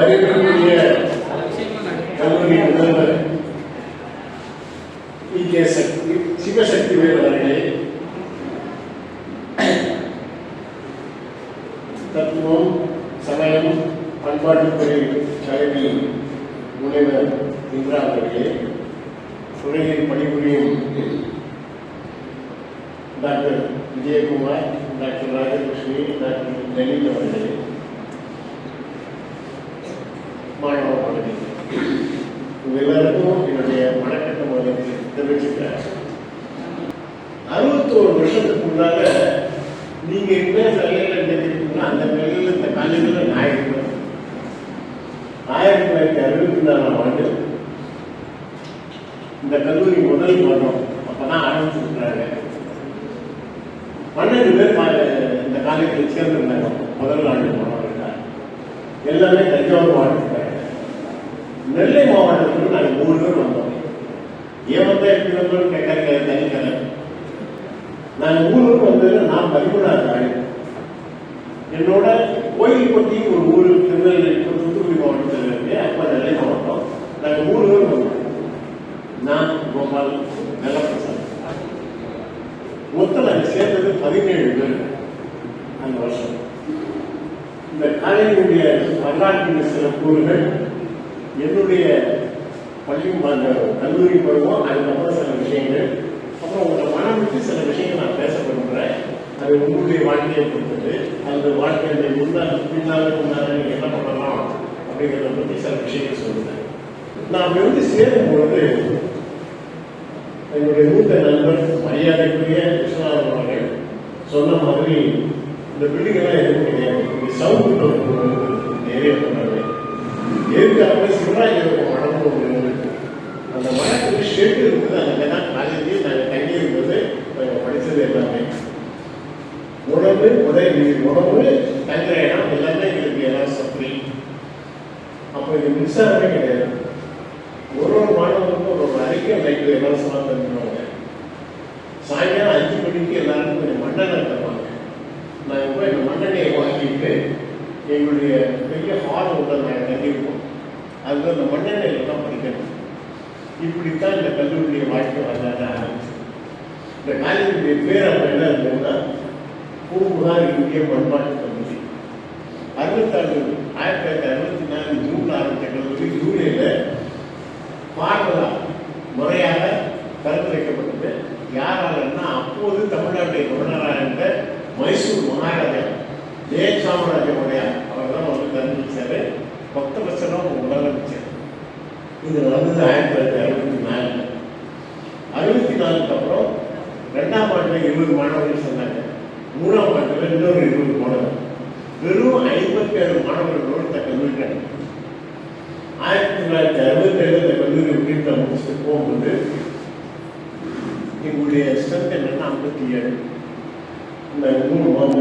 மதிப்பிற்குரிய கல்லூரி முதல்வர் கே சிவசக்திவேல் அவர்களே, தத்துவம் சமயம் பண்பாட்டுத்துறை தலைமை முனைவர் இந்திரா அவர்களே, துறையில் பணிபுரியும் doctor Vijayakumar, doctor Rajalakshmi, doctor Lalit அவர்களே, மாணவ மாணவிகள் எல்லாருக்கும் என்னுடைய வணக்கத்தை முதல்ல தெரிவிச்சுக்கிறேன். 61 வருஷத்துக்கு முன்னால நீங்க என்ன நிலையில நினைக்கிறீங்கன்னா அந்த நிலையில இந்த காலேஜில் நான் இருக்கிறேன். 1964ஆம் ஆண்டு இந்த கல்லூரி முதல் வருடம் அப்பதான் ஆரம்பிச்சிருக்கிறாங்க. 12 பேர் இந்த காலேஜில் சேர்ந்திருந்தாங்க. முதல் ஆண்டு மாணவர்கள் எல்லாமே தஞ்சாவூர் மாவட்டத்தில். நெல்லை மாவட்டத்தில் நாங்கள் 3 பேர் வந்தோம். ஏன் வந்தா எப்படி கேட்கறது தனிக்கலை. நாங்கள் 3 பேர் வந்தது நான் 13ஆவது ஆண்டு. என்னோட கோயில்பட்டி ஒரு ஊர் திருநெல்வேலி தூத்துக்குடி மாவட்டத்தில் இருக்கு. அப்ப நெல்லை மாவட்டம். நாங்கள் 3 பேர் வந்தோம். நான் கோபால் நலப்பிரசாத். மொத்தம் நாங்கள் சேர்ந்தது 17 பேர் அந்த வருஷம். இந்த காலேஜுடைய வரலாற்றின் சில கூறுகள் என்னுடைய பள்ளியும் அந்த கல்லூரி பருவம், அதுக்கப்புறம் சில விஷயங்கள், அப்புறம் உங்களை மனம் விட்டு சில விஷயங்கள் நான் பேச விரும்புகிறேன். அது உங்களுடைய வாழ்க்கையை பொறுத்தது. அந்த வாழ்க்கையை பின்னால் நீங்க என்ன பண்ணலாம் அப்படிங்கிறத பற்றி சில விஷயங்கள் சொல்லுறேன். நான் வந்து சேரும் பொழுது என்னுடைய மூத்த நண்பர் மரியாதைக்குரிய விஸ்வநாதன் அவர்கள் சொன்ன மாதிரி இந்த பில்டிங்கெல்லாம் எதுவும் கிடையாது. சவுண்ட் நிறைய பண்ணாங்க. எதுக்காக சிவராஜ் மடம் ஒன்று அந்த மடத்துக்கு ஷெட் இருக்குது. அங்கே தான் காலேஜ் நாங்கள் தங்கி இருந்தது. நாங்கள் படித்தது எல்லாமே உணவு தங்குற இடம் எல்லாமே எங்களுக்கு எல்லாம் சப்ரி. அப்போ இது மின்சாரமே கிடையாது. ஒரு மாணவருக்கும் ஒரு அறிக்கை லைட்டில் இலவசமாக தந்துடுவாங்க. சாயங்காலம் 5 மணிக்கு எல்லாருக்கும் கொஞ்சம் மண்ணெண்ணெய் தருவாங்க. நாங்கள் போய் இந்த மண்ணெண்ணெயை வாங்கிட்டு எங்களுடைய பெரிய ஹால் உள்ள நாங்கள் தங்கியிருப்போம். அதுக்கு அந்த மண்ணெண்ணெயில் தான் படிக்கணும். இப்படித்தான் இந்த கல்லூரியுடைய வாழ்க்கை வரலாறு ஆரம்பிச்சு. இந்த காலேஜுடைய பேர் அப்ப என்ன இருந்ததுன்னா பூம்புகார் இந்திய பண்பாட்டு கல்லூரி. 1964 ஜூன்ல ஆரம்பித்த கல்லூரி ஜூலைல பார்வலா முறையாக திறந்து வைக்கப்பட்டது. யாராலன்னா அப்போது தமிழ்நாட்டை கவர்னராக இருந்த மைசூர் மகாராஜா ஜெய சாமராஜனுடைய அவர் தான் வந்து திறந்து வச்சாரு. பக்தவசனம் முதலமைச்சர். இது நடந்தது 1964. 64க்கு அப்புறம் 2ஆம் ஆண்டுல 20 மாணவர்கள் சொன்னாங்க. 3ஆம் ஆண்டுல இன்னொரு 20 மாணவர்கள். வெறும் 57 மாணவர்களோடு இந்த கல்லூரி. 1967 இந்த கல்லூரி வீட்டை முடிச்சுட்டு போகும்போது எங்களுடைய ஸ்ட்ரென்த் என்னன்னா 57. இந்த 3ஆம் ஆண்டு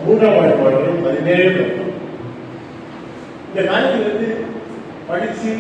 மாணவர்கள் 17. இந்த காலத்துல இருந்து படிச்சு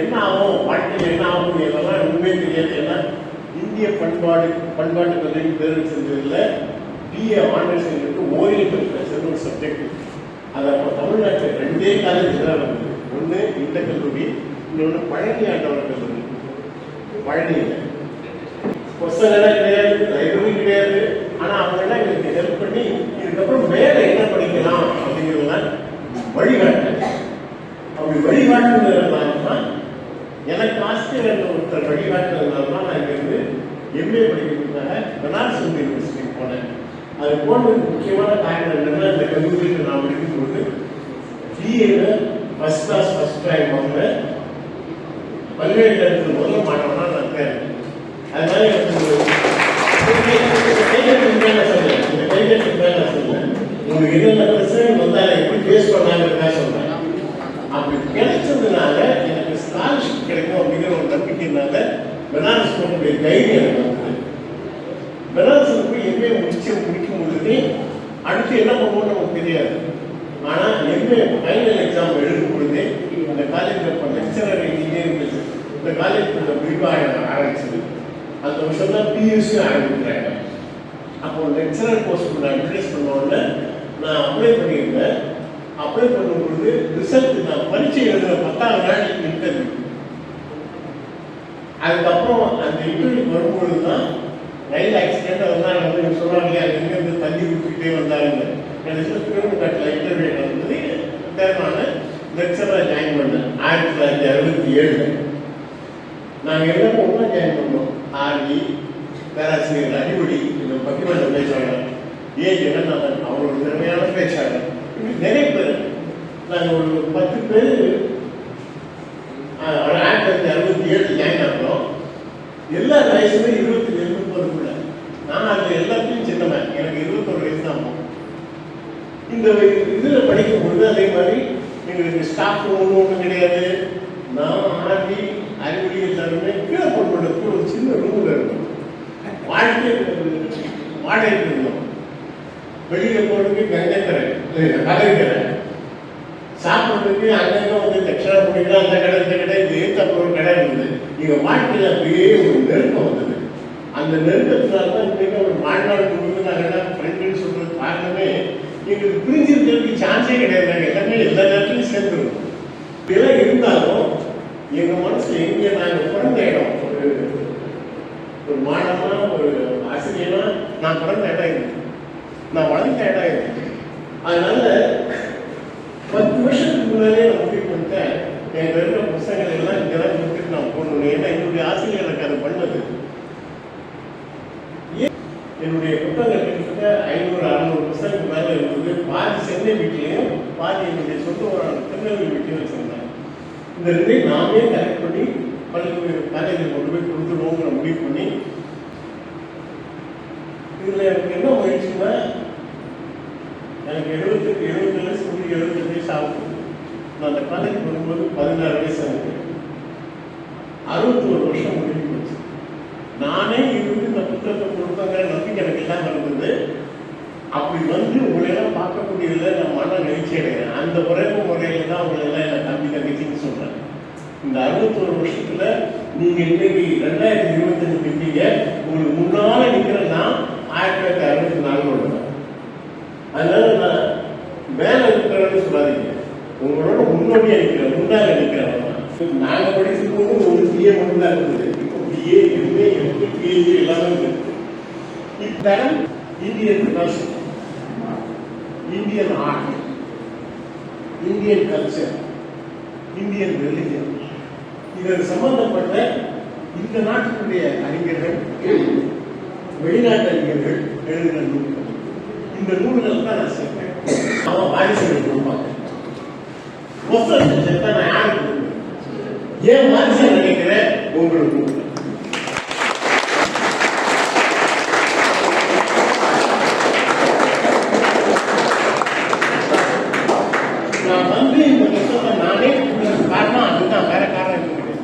என்ன ஆகும், வாழ்க்கையில் என்ன ஆகும் இதெல்லாம் ஒண்ணுமே தெரியாது. ஏன்னா இந்திய பண்பாட்டு கல்லூரி தேர்வு செஞ்சதுல BA ஆனர்ஸ் எங்களுக்கு ஓரியன்டல் கல்ச்சர் ஒரு சப்ஜெக்ட். அது அப்போ தமிழ்நாட்டில் 2 காலேஜ் தான் இருந்தது. ஒன்று இந்த கல்லூரி, இன்னொன்று பழனி ஆண்டவர் கல்லூரி. பழனியில் புத்தகம் கிடையாது, லைப்ரரி கிடையாது. ஆனா அவங்க எல்லாம் எங்களுக்கு ஹெல்ப் பண்ணி இதுக்கப்புறம் மேல என்ன படிக்கலாம் அப்படிங்கிறதுலாம் வழிகாட்டு. அப்படி வழிகாட்டுறதுனால எனக்கு ஆசிரியர் ஒருத்தர் வழிகாட்டுறதுனால தான் நான் இங்கிருந்து MA படிக்கிறதுக்காக பனாரஸ் யூனிவர்சிட்டிக்கு போனேன். அது போனதுக்கு முக்கியமான காரணம் என்னன்னா இந்த கல்லூரியில் நான் படிக்கும்போது BA first class first rank வாங்க பல்கலைக்கழகத்தில் முதல் மாணவனா நான் இருக்கேன். அதனால உங்களுக்கு என்னென்ன பிரச்சனை வந்தாலும் எப்படி பேஸ் பண்ணாங்க சொல்றேன். அப்படி கிடைச்சதுனால எனக்கு ஸ்காலர்ஷிப் கிடைக்கும் அப்படிங்கிற ஒரு நம்பிக்கைனால பனாரஸ் போகக்கூடிய தைரியம் எனக்கு வந்தது. பனாரஸ் போய் MA முடிக்கும் பொழுது அடுத்து என்ன பண்ணுவோம்னு நமக்கு தெரியாது. ஆனா MA ஃபைனல் எக்ஸாம் எழுதும் பொழுது இந்த காலேஜில் லெக்சரர் இன்ஜினியரிங் இந்த காலேஜ் விரிவாக ஆரம்பிச்சது. அந்த வருஷம் தான் PUC ஆரம்பிக்கிறாங்க. அப்போ லெக்சரர் போஸ்ட் நான் அட்வர்டைஸ் பண்ண உடனே நான் அப்ளை பண்ணியிருந்தேன். அப்ளை பண்ணும்பொழுது ரிசல்ட் நான் பரீட்சை எழுதுற 10ஆவது நாள் இன்டர்வியூ. அதுக்கப்புறம் அந்த இன்டர்வியூ வரும்பொழுது தான் ரயில் ஆக்சிடென்ட் அதெல்லாம் வந்து சொல்லுவாங்க அது எங்கேருந்து தள்ளி விட்டுக்கிட்டே வந்தாங்க. எனக்கு திருவண்ணாமலை இன்டர்வியூ வந்து தேர்வான லெக்சராக ஜாயின் பண்ணேன் 1967. நாங்கள் எல்லாரும் ஒன்றா ஜாயின் பண்ணோம். ஆர்வி பேராசிரியர் அடிபடி இந்த பட்டிமன்ற பேச்சாளர் ஜெகநாதன் அவரோட திறமையான பேச்சாளர், இப்படி நிறைய பேர். நாங்கள் ஒரு 10 பேர் 1967 ஜாயின் ஆகிறோம். எல்லா வயசுமே 27-29. நான் அதில் எல்லாத்தையும் சின்னவன், எனக்கு 21 வயசு தான் ஆகும். இந்த இதில் படிக்கும் பொழுது அதே மாதிரி எங்களுக்கு ஸ்டாஃப் ஒன்றும் கிடையாது. நான் ஆர்வி அறிவொளி எல்லாருமே கீழே போட்டு ஒரு சின்ன ரூமில் இருக்கும். வாடகை இருந்தோம். வெளியில் போகிறதுக்கு கங்கக்கரை கடற்கரை, சாப்பிட்றதுக்கு அங்கங்கே வந்து தட்சணா பண்ணிக்கலாம். அந்த கடை இந்த கடை இது ஏற்ற ஒரு கடை இருந்தது. எங்கள் வாழ்க்கையில் அப்படியே ஒரு நெருக்கம் வந்தது. அந்த நெருக்கத்தினால தான் இன்றைக்கு ஒரு வாழ்நாள் முழுவதும் நாங்கள் ஃப்ரெண்டுன்னு சொல்கிறது காரணமே எங்களுக்கு பிரிஞ்சிருக்கிறதுக்கு சான்ஸே கிடையாது. நாங்கள் எல்லாமே எல்லா நேரத்துலையும் சேர்ந்துருவோம். இதெல்லாம் இருந்தாலும் எங்கள் மனசு எங்கே நாங்கள் பிறந்த இடம் ஒரு மாணவனா ஒரு ஆசிரியனா நான் பிறந்த இடம் இது, நான் வளர்ந்த இடம் இது. அதனால 10 வருஷத்துக்கு முன்னாலே நான் முடிவு பண்ணிட்டேன், எங்கள் இருக்கிற புத்தகங்கள் எல்லாம் இங்கெல்லாம் கொடுத்துட்டு நான் போகணும். ஏன்னா என்னுடைய ஆசிரியர் எனக்கு அதை பண்ணது. என்னுடைய புத்தகங்கள் கிட்டத்தட்ட 500-600 புத்தகத்துக்கு மேலே இருந்தது. பாதி சென்னை வீட்லையும் பாதி என்னுடைய சொந்த திருநெல்வேலி வீட்லையும் வச்சிருந்தேன். இந்த ரெண்டையும் நாமே கலெக்ட் பண்ணி காலேஜில் கொண்டு போய் கொடுத்துருவோங்கிற முடிவு பண்ணி, இதில் எனக்கு என்ன முயற்சின்னா, எனக்கு 77 வயசு 78 வயசு ஆகும். நான் அந்த காலேஜ் வரும்போது 16 வயசு எனக்கு 61 வருஷம் முடிவு போச்சு. நானே இருந்து இந்த புத்தகத்தை கொடுத்தாங்கிற நம்பிக்கை எனக்கு எல்லாம் இருந்தது. அப்படி வந்து உங்களையெல்லாம் பார்க்கக்கூடியதில் நான் மன நிகழ்ச்சி அடைகிறேன். அந்த உறவு முறையில் தான் உங்களெல்லாம் என்ன தம்பி தங்கச்சின்னு சொல்கிறேன். இந்த 61 வருஷத்துல நீங்க இன்னைக்கு 2025 நிற்பீங்க. உங்களுக்கு முன்னால நிற்கிறேன்னா 1964. அதனால நான் மேல இருக்கிறேன்னு சொல்லாதீங்க, உங்களோட முன்னோடியா நிற்கிறேன், முன்னால நிற்கிறேன். நாங்க படிக்கும் போது ஒரு பிஏ மட்டும் தான் இருந்தது. இப்போ பிஏ, எம்ஏ, எம்ஏ, பிஹெச்டி எல்லாமே இருக்கு. இத்தரம் Indian culture, Indian art, Indian culture, Indian religion, இதற்கு சம்பந்தப்பட்ட இந்த நாட்டினுடைய அறிஞர்கள், வெளிநாட்டு அறிஞர்கள் எழுதின நூல்கள். இந்த நூல்கள் தான் நான் சேர்ப்பேன். அவன் வாரிசுகள் கொடுப்பாங்க. புத்தகத்தை சேர்த்தா நான் யாருக்கு கொடுப்பேன்? ஏன் வாரிசு நினைக்கிறேன்? உங்களுக்கு கொடுப்பேன். நான் வந்து இந்த புத்தகத்தை நானே காரணம் அதுதான், வேற காரணம் இருக்க முடியாது.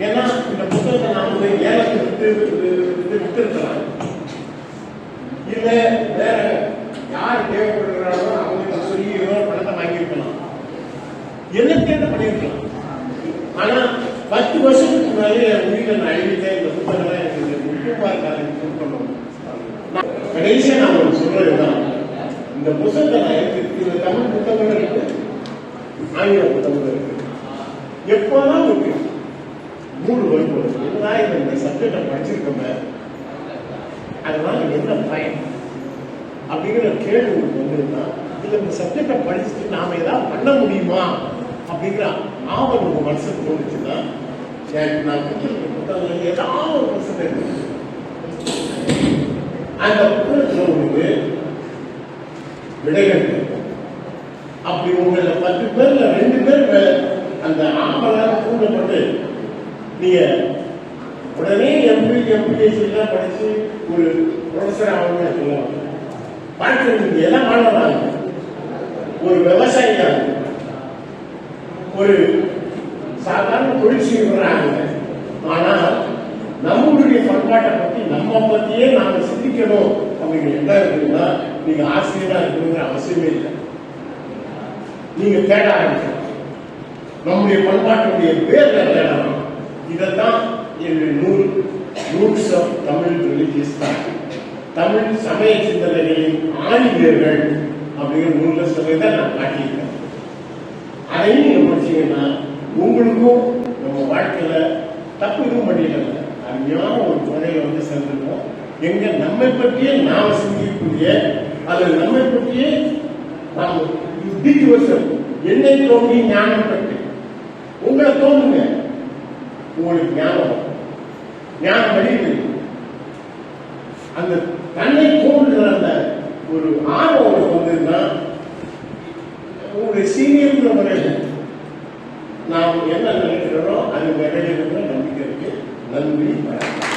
ஏன்னா இந்த புத்தகத்தை நான் வந்து ஏலத்தை விட்டுருக்கலாம், இல்ல வேற யார் தேவைப்படுகிறாரோ அவங்க சொல்லி ஏதோ பணத்தை வாங்கியிருக்கலாம், என்ன கேட்ட பண்ணியிருக்கலாம். ஆனா 10 வருஷத்துக்கு முன்னாலே என் உயிரை நான் எழுதிட்டேன். இந்த புத்தகம் எனக்கு முக்கியமா இருக்கணும். கடைசியா நான் உங்களுக்கு சொல்றதுதான், இந்த புத்தகத்தை நான் எழுதி தமிழ் புத்தகம் இருக்கு, ஆங்கில புத்தகம் இருக்கு. எப்போதான் இருக்கு 3 வருஷம் என்னதான் இந்த சப்ஜெக்டை படிச்சிருக்கோங்க, அதனால என்ன பயன் அப்படிங்கிற கேள்வி உங்களுக்கு வந்திருந்தா, இதுல இந்த சப்ஜெக்டை படிச்சுட்டு நாம ஏதாவது பண்ண முடியுமா அப்படிங்கிற ஆவல் உங்க மனசுக்கு தோணுச்சுன்னா, நான் கொடுத்துருக்க புத்தகங்கள் ஏதாவது ஒரு மனசுல இருக்கு. அந்த புத்தகத்துல உங்களுக்கு விடைகள் இருக்கும். அப்படி உங்களை 10 பேர்ல 2 பேர் அந்த ஆவலாக தூண்டப்பட்டு நீங்க உடனே எம்பிஎஸ்சி எல்லாம் படிச்சு ஒரு ப்ரொஃபஸர் ஆகணும்னு சொல்லுவாங்க. வாழ்க்கை நீங்க எல்லாம் மாணவராங்க, ஒரு விவசாயியாக, ஒரு சாதாரண தொழில் செய்வராங்க. ஆனால் நம்மளுடைய பண்பாட்டை பத்தி நம்ம பத்தியே நாம சிந்திக்கணும் அப்படிங்கிற என்ன இருக்குன்னா, நீங்க ஆசிரியரா இருக்கணுங்கிற அவசியமே இல்லை. நீங்க தேட ஆரம்பிக்கணும், நம்முடைய பண்பாட்டுடைய பேர்ல தேடணும். இதைத்தான் என்னுடைய நூல் roots of Tamil religious thought, Tamil சமய சிந்தனைகளின் ஆணிவேர்கள் அப்படிங்கிற நூல்ல சொல்லி தான் நான் காட்டியிருக்கேன். அதையும் நீங்க படிச்சீங்கன்னா உங்களுக்கும் நம்ம வாழ்க்கையில தப்பு எதுவும் பண்ணிடல, அருமையான ஒரு துறையில வந்து சேர்ந்துருக்கோம். எங்க நம்மை பற்றியே நாம சிந்திக்கக்கூடிய அது நம்மை பற்றியே நாம் என்னை தோன்றி ஞானம் பற்றி உங்களை தோன்றுங்க, உங்களுக்கு ஞானம் வழியுது. அந்த தன்னை தோன்றுகிற அந்த ஒரு ஆர்வம் உங்களுக்கு வந்ததுன்னா உங்களுடைய சீனியர் முறையில் நாம் என்ன நினைக்கிறோம் அது நிறைவேற நம்பிக்கை இருக்கு. நன்றி, வணக்கம்.